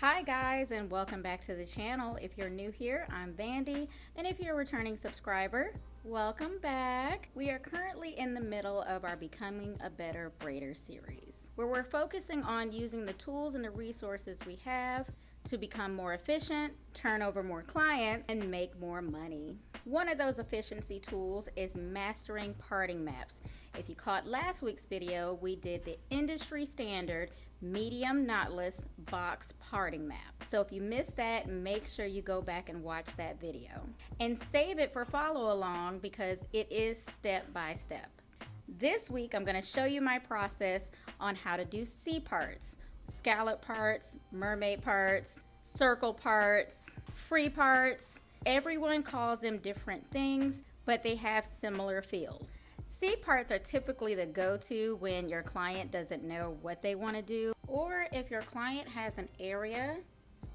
Hi guys, and welcome back to the channel. If you're new here, I'm Vandy, and if you're a returning subscriber, welcome back. We are currently in the middle of our Becoming a Better Braider series, where we're focusing on using the tools and the resources we have to become more efficient, turn over more clients, and make more money. One of those efficiency tools is mastering parting maps. If you caught last week's video, we did the industry standard medium knotless box parting map. So if you missed that, make sure you go back and watch that video and save it for follow along because it is step by step. This week I'm going to show you my process on how to do C parts, scallop parts, mermaid parts, circle parts, free parts. Everyone calls them different things, but they have similar feels. C parts are typically the go-to when your client doesn't know what they want to do, or if your client has an area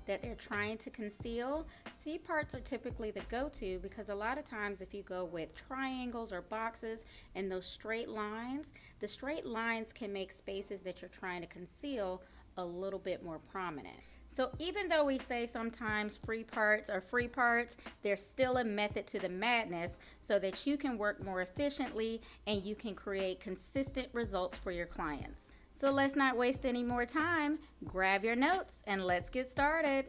that they're trying to conceal. C parts are typically the go-to because a lot of times if you go with triangles or boxes and those straight lines, the straight lines can make spaces that you're trying to conceal a little bit more prominent. So even though we say sometimes free parts are free parts, there's still a method to the madness so that you can work more efficiently and you can create consistent results for your clients. So let's not waste any more time. Grab your notes and let's get started.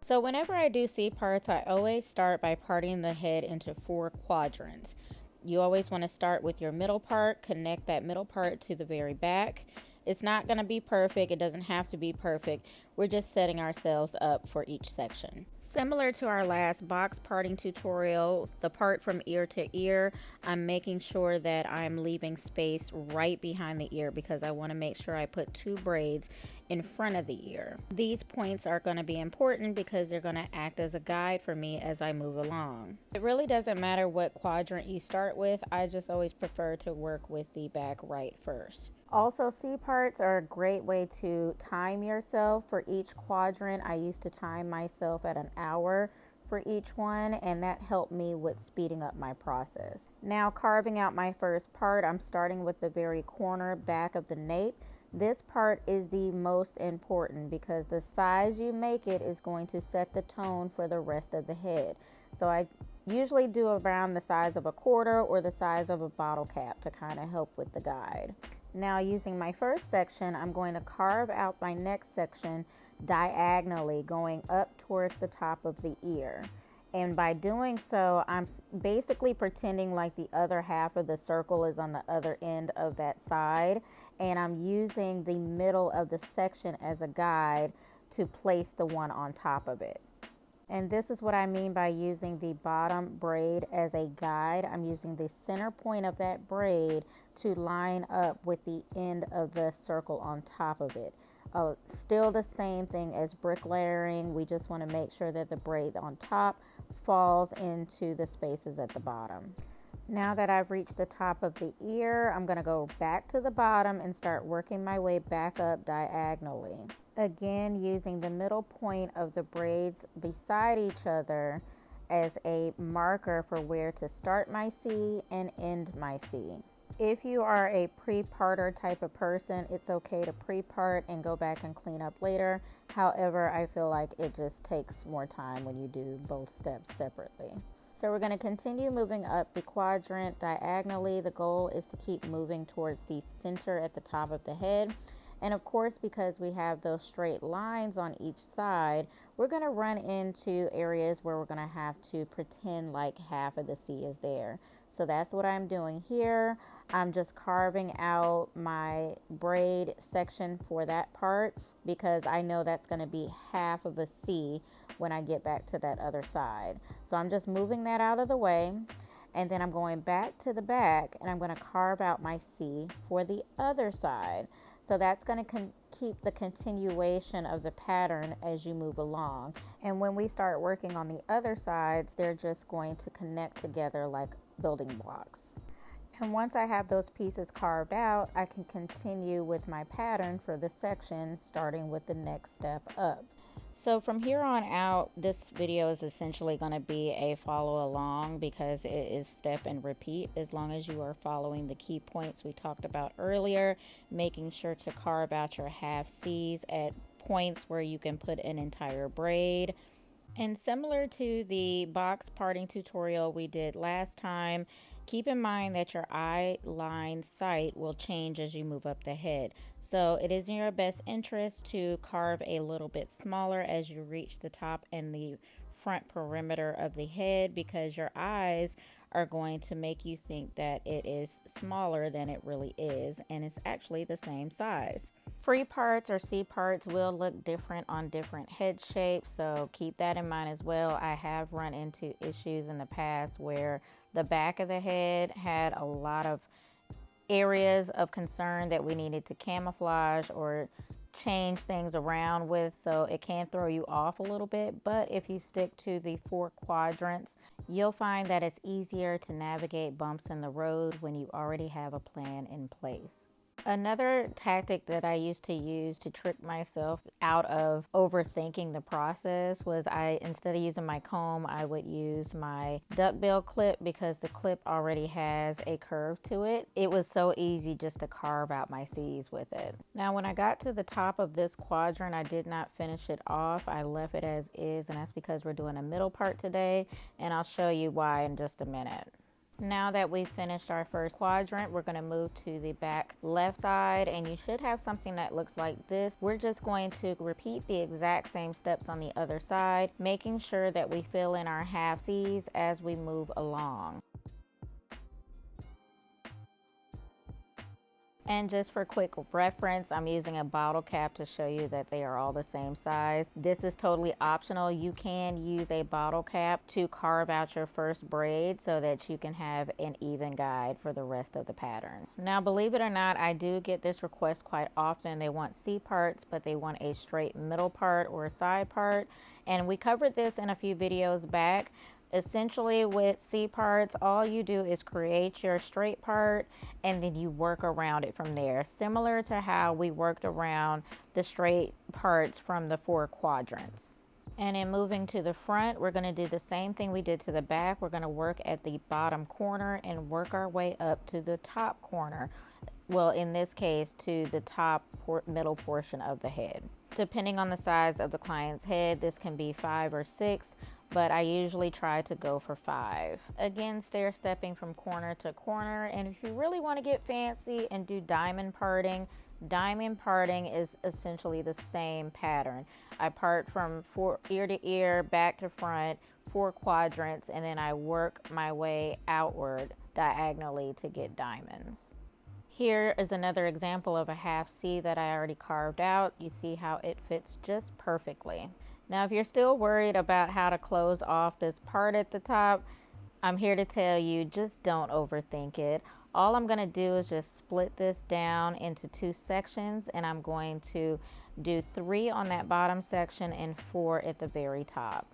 So whenever I do C parts, I always start by parting the head into 4 quadrants. You always want to start with your middle part, connect that middle part to the very back. It's not going to be perfect. It doesn't have to be perfect. We're just setting ourselves up for each section. Similar to our last box parting tutorial, the part from ear to ear, I'm making sure that I'm leaving space right behind the ear because I want to make sure I put 2 braids in front of the ear. These points are going to be important because they're going to act as a guide for me as I move along. It really doesn't matter what quadrant you start with. I just always prefer to work with the back right first. Also, C parts are a great way to time yourself for each quadrant. I used to time myself at an hour for each one, and that helped me with speeding up my process. Now, carving out my first part, I'm starting with the very corner back of the nape. This part is the most important because the size you make it is going to set the tone for the rest of the head. So I usually do around the size of a quarter or the size of a bottle cap to kind of help with the guide. Now, using my first section, I'm going to carve out my next section diagonally, going up towards the top of the ear. And by doing so, I'm basically pretending like the other half of the circle is on the other end of that side. And I'm using the middle of the section as a guide to place the one on top of it. And this is what I mean by using the bottom braid as a guide. I'm using the center point of that braid to line up with the end of the circle on top of it. Still the same thing as bricklayering. We just want to make sure that the braid on top falls into the spaces at the bottom. Now that I've reached the top of the ear, I'm going to go back to the bottom and start working my way back up diagonally. Again, using the middle point of the braids beside each other as a marker for where to start my C and end my C. If you are a pre-parter type of person, it's okay to pre-part and go back and clean up later. However, I feel like it just takes more time when you do both steps separately. So we're going to continue moving up the quadrant diagonally. The goal is to keep moving towards the center at the top of the head. And of course, because we have those straight lines on each side, we're going to run into areas where we're going to have to pretend like half of the C is there. So that's what I'm doing here. I'm just carving out my braid section for that part because I know that's going to be half of a C when I get back to that other side. So I'm just moving that out of the way. And then I'm going back to the back and I'm going to carve out my C for the other side. So that's going to keep the continuation of the pattern as you move along. And when we start working on the other sides, they're just going to connect together like building blocks. And once I have those pieces carved out, I can continue with my pattern for the section, starting with the next step up. So from here on out, this video is essentially going to be a follow along because it is step and repeat as long as you are following the key points we talked about earlier, making sure to carve out your half C's at points where you can put an entire braid. And similar to the box parting tutorial we did last time, keep in mind that your eye line sight will change as you move up the head. So it is in your best interest to carve a little bit smaller as you reach the top and the front perimeter of the head, because your eyes are going to make you think that it is smaller than it really is, and it's actually the same size. Free parts or C parts will look different on different head shapes, so keep that in mind as well. I have run into issues in the past where the back of the head had a lot of areas of concern that we needed to camouflage or change things around with, so it can throw you off a little bit. But if you stick to the 4 quadrants, you'll find that it's easier to navigate bumps in the road when you already have a plan in place. Another tactic that I used to use to trick myself out of overthinking the process was instead of using my comb, I would use my duckbill clip, because the clip already has a curve to it. It was so easy just to carve out my C's with it. Now, when I got to the top of this quadrant, I did not finish it off. I left it as is, and that's because we're doing a middle part today, and I'll show you why in just a minute. Now that we've finished our first quadrant, we're going to move to the back left side, and you should have something that looks like this. We're just going to repeat the exact same steps on the other side, making sure that we fill in our half C's as we move along. And just for quick reference, I'm using a bottle cap to show you that they are all the same size. This is totally optional. You can use a bottle cap to carve out your first braid so that you can have an even guide for the rest of the pattern. Now, believe it or not, I do get this request quite often. They want C parts, but they want a straight middle part or a side part. And we covered this in a few videos back. Essentially, with C parts, all you do is create your straight part and then you work around it from there, similar to how we worked around the straight parts from the 4 quadrants. And in moving to the front, we're going to do the same thing we did to the back. We're going to work at the bottom corner and work our way up to the top corner. Well, in this case, to the top middle portion of the head. Depending on the size of the client's head, this can be 5 or 6, but I usually try to go for 5. Again, stair stepping from corner to corner. And if you really want to get fancy and do diamond parting is essentially the same pattern. I part from ear to ear, back to front, 4 quadrants, and then I work my way outward diagonally to get diamonds. Here is another example of a half C that I already carved out. You see how it fits just perfectly. Now, if you're still worried about how to close off this part at the top, I'm here to tell you, just don't overthink it. All I'm going to do is just split this down into 2 sections, and I'm going to do 3 on that bottom section and 4 at the very top.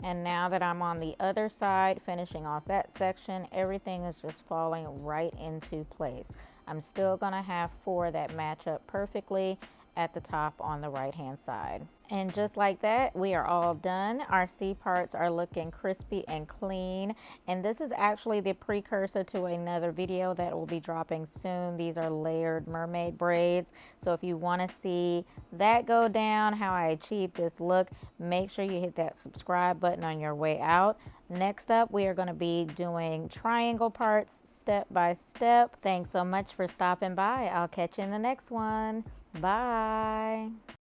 And now that I'm on the other side, finishing off that section, everything is just falling right into place. I'm still going to have 4 that match up perfectly at the top on the right hand side. And just like that, we are all done. Our C parts are looking crispy and clean. And this is actually the precursor to another video that will be dropping soon. These are layered mermaid braids. So if you want to see that go down, how I achieved this look, make sure you hit that subscribe button on your way out. Next up, we are going to be doing triangle parts step by step. Thanks so much for stopping by. I'll catch you in the next one. Bye.